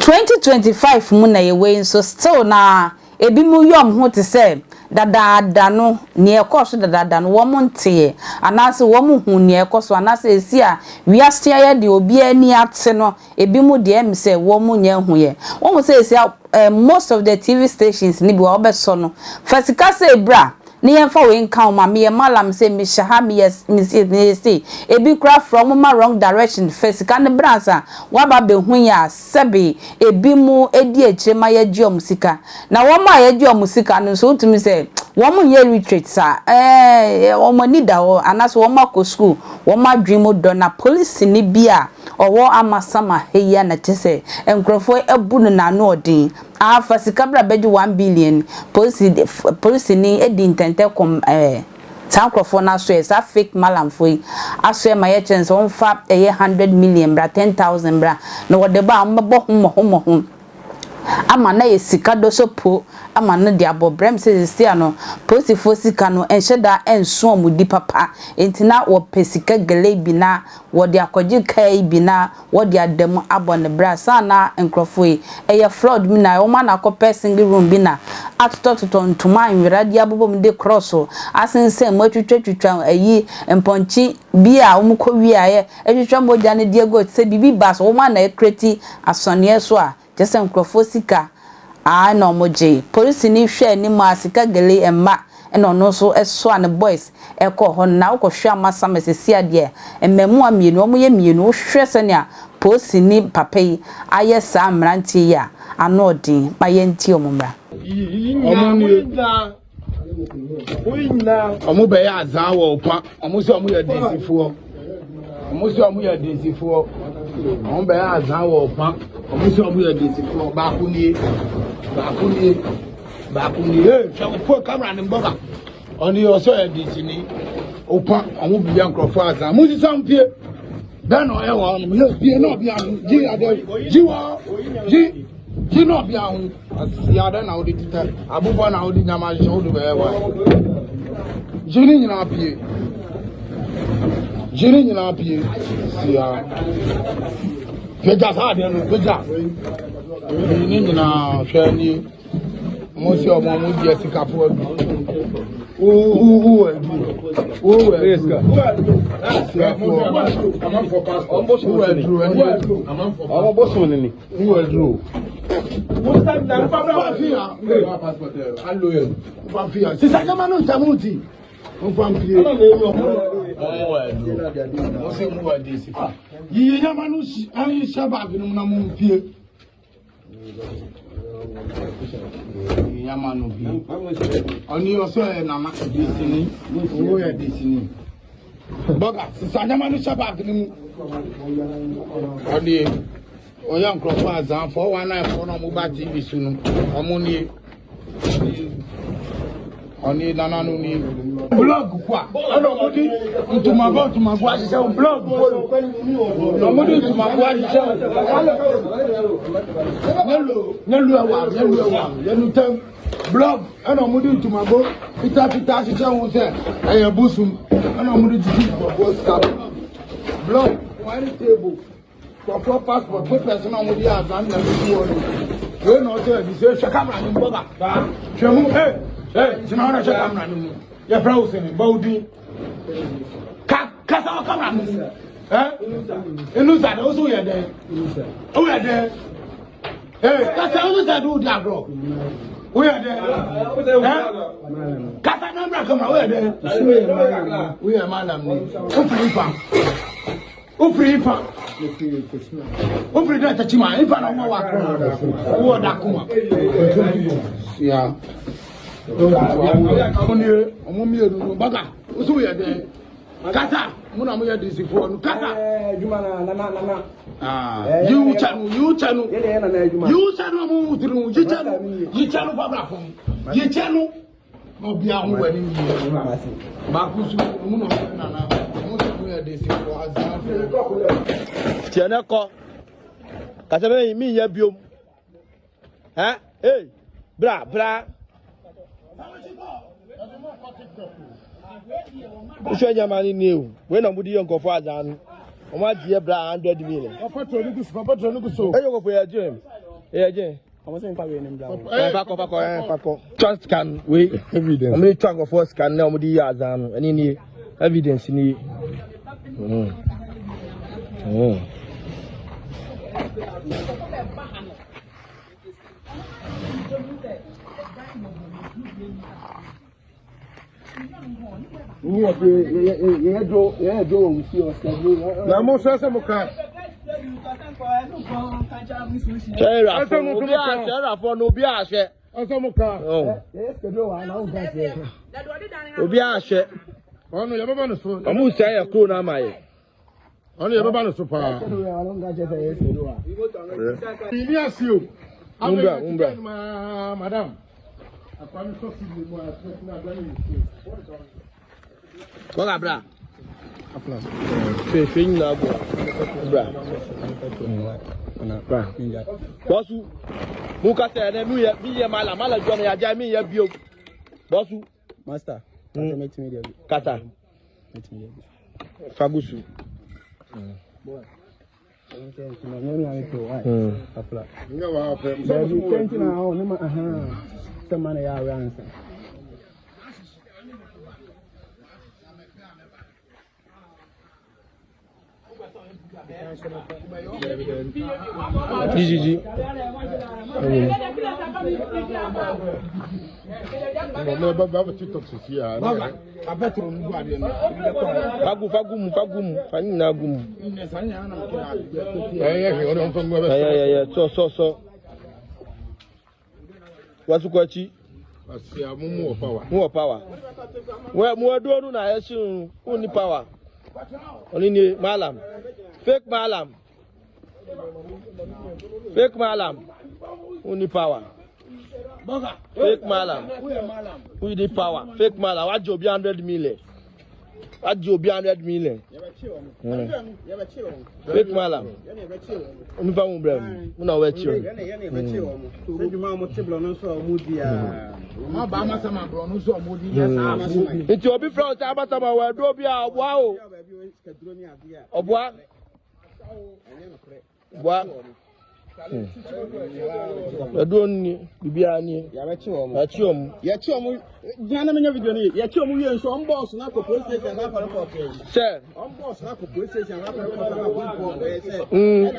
2025 mu na ye we so still na ebi mu yom ho te se dada no ne ekoso dada no wo monte anase wo mu hu ne ekoso anase esi a wiase ya de obi ani ate no ebi mu de em se wo mu nya hu ye wo mu se esi most of the TV stations ni bi wo beso no fasika se bra ni yemfa we nka ma me malam se me shaha me yes me say ebi kra from ma wrong direction fasika ne bransa wa ba be hu ya sebe ebi mu edi echire ma ya ji omusika na wo ma ya ji omusika no so tumi se wo mu ye retreat sa wo mo ni da wo anaso wo ma ko school wo ma dream do na police ni bia owo amasama heya na tese enkrofo ebu no na no odin fasika bra beji 1 billion police ni edi intente kom sankrofo na so esa fake malam foi aso ma ye chance on fa 100 million bra 10,000 bra no wode ba mbbo homo ama na yesika do so po ama na dia bobrem se sia no police fo sika no enheda enso omudi papa entina wo pesika gele bi na wo dia kwaji kai bi na wo dia dem abone bra sana enkrofo eye fraud mi na wo ma na ko single room bi na atototo ntuma nwira dia bobom de cross asense mo twetwetwa ayi emponchi bi a wo ko wi aye etwetwa mo dia ne dia go se bibi bas wo ma na ekreti asone so a just enkrofosika no moje police ni hwe ni ma sika gele emma eno no so eso an boys eko ho na wo hwe amasama sesi ade emmemu amienu omo ye mienu hwe senia police ni papai aye sa mrantie ya anodin maye nti omumra omo be ya azan wo pa omo so omo ye desifo omo be ya azan wo pa omo so omo ye desifo ba kuni chakufo camera ni mboga oni oso ye disini opa omo bi ya nkrofo azan mo si sampie ben o ye wa omo ye bie no bia ji ade ji no bia hu ya da na odi tita abubo na odi nyama je odi be wa jini nyina pie sia feja sa de no feja ni nyina hwe ni mo si omo mo di esika fo adu Yamano bi oni oso na ma desini wo ya desini boga sisanyamanu shabak ni oni oya nkrofo azan 419 no mo ba TV sunu omuni oni nananu ni blog kwa ono modi ntumago asise blog no modi ntumago asise nelu awa yenu tem blog ono modi ntumago pita asise won se eye busum ono modi titi for stab blog one table for passport for personal modi azan na bi won we no say bi say camera ni mboga chemu sina wana shaka camera ni ya browse ni baudi kasa camera ni inusa do so ye de o ye de kasa inusa do dia bro o ye de kasa number camera o ye de o ye malam ni o free da tachima ifa na mo wa ko da kuma ya omo mi edu baga oso ye de kasa mo na mo ye disifo no kasa juma na you chanu mo utru you chanu babra fo you chanu no bia ho wani mi ba kusu mo no na mo so ye disifo azan tiene ko kasa be mi ya biom bra Usho nyamani niu. We na mudi yon kofo azanu. Oma die bra 100 million. Papa to ni kuso. Eyo kofo ya jem. je I'm saying for any blow. Pako. Trust scan we evidence. I'm going to for scan now. I'm going to any evidence ni. Na mo sese mo kan. Share for no be a share. Ase mo kan. Obi a share. Ono ye baba no so. Amu say e kro na amaye. Ono ye baba no so pa. Ni asio. Umbra. Madam. Akwami so si mo na bla ni. Koga bra. Fe na bo. Bra. Bra. Bosu. Muka say na mi ye mala jo na ya ja mi ye bio. Bosu. Master, meet me there. Kata. Meet me there. Fagusu. Boy. Nga wa pe. Someone ya answer. Gigi. Mo baba TikTok si ya. Abetro ndu ade no. Fagum. Fani na gum. So. Wasukwachi. Asia mumu power. Mu power. Mu aduonu na yesu uni power. Oni ni malam. Fake malam. Uni power. Boga. Fake malam. Who the power? Fake malam. What job 100 million? What job 100 million? Fake malam. Umi pa mu brem. Una we chiwo. Ma ba AMASAMAN bro no so omodi yes AMASAMAN. Nti obi from AMASAMAN we do obi a oboa o. Oboa. Boa. Adoni bibia ni Ya be chiwo ya chiwo jana menya video ni ya chiwo wie nso on boss na ko police station na for report se on boss na ko police station na for report na go for se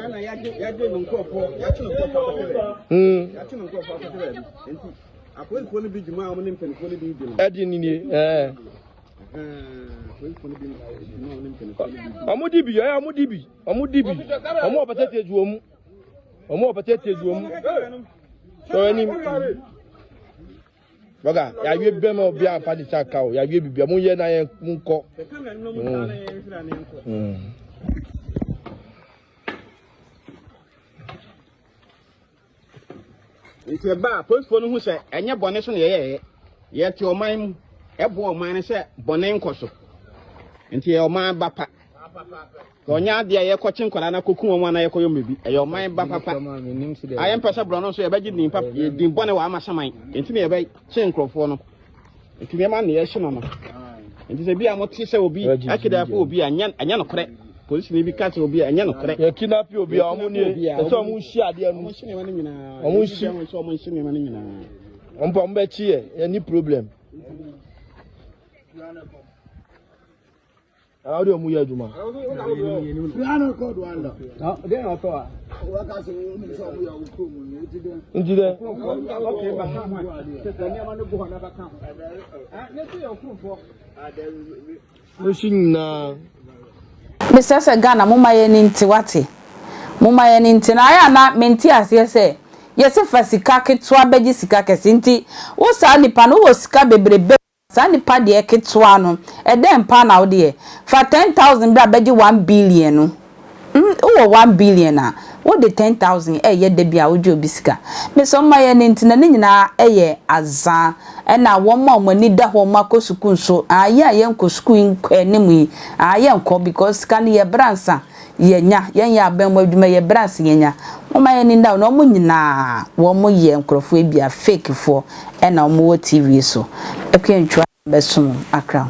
na ya de no nkofo ya chiwo nkofo enti apolifo ni bi juma o ni mpenfo ni bi juma edi ni apolifo ni bi no ni mpenfo ni bi Omudibi. Omo opatete ejuo mu. So any Boga, ya wie be ma obi amfa di saka o, ya wie bibia mu ye na ye nko. Nti ba polifo no hu se enye bone so na ye ti oman mu ebo oman ne se bone nkoso. Nti ye oman ba pa. Onya de ye kochi nkwara na koku omo na ye koyo mebi. E oman ba papa. Aye mpesa bro no so ye beji din papa ye din bone wa AMASAMAN. Nti na ye be che nkrofo no. Nti me ma na ye hye no no. Nti se bia mo ti se obi akida fa obi anya no kore. Police ni bi ka se obi anya no kore. Ye kidnap obi a omo ni e so omo hyi ade anu. Omo hyi me ma ni nyina. Ompo mbe chi ye ni problem. How do you move Juma? We are not called one. No, they are for. Mr. Sagana, Mumma Yeninti Wati. Mumma Yeninti, I am not menti as yes, yes, if I see kaki twabeji sikake sinti, o sani panu o skabe brebe. Sani pa de ketwa no e dem pa na wo de fa 10,000 bra beji 1 billion no wo 1 billion na wo de 10,000 ye de bia wo jo bisika me so ma ye ne ntina ne nyina ye azan e na wo ma omani da ho ma kosuku nso aye nkosuku enim yi aye nko because kan ye bransa ye nya ye aben mo adwuma ye bransa ye nya wo ma ye ne nda no mo nyina wo mo ye nkrofo bia fake fo e na mo TV so ekwentua beso akra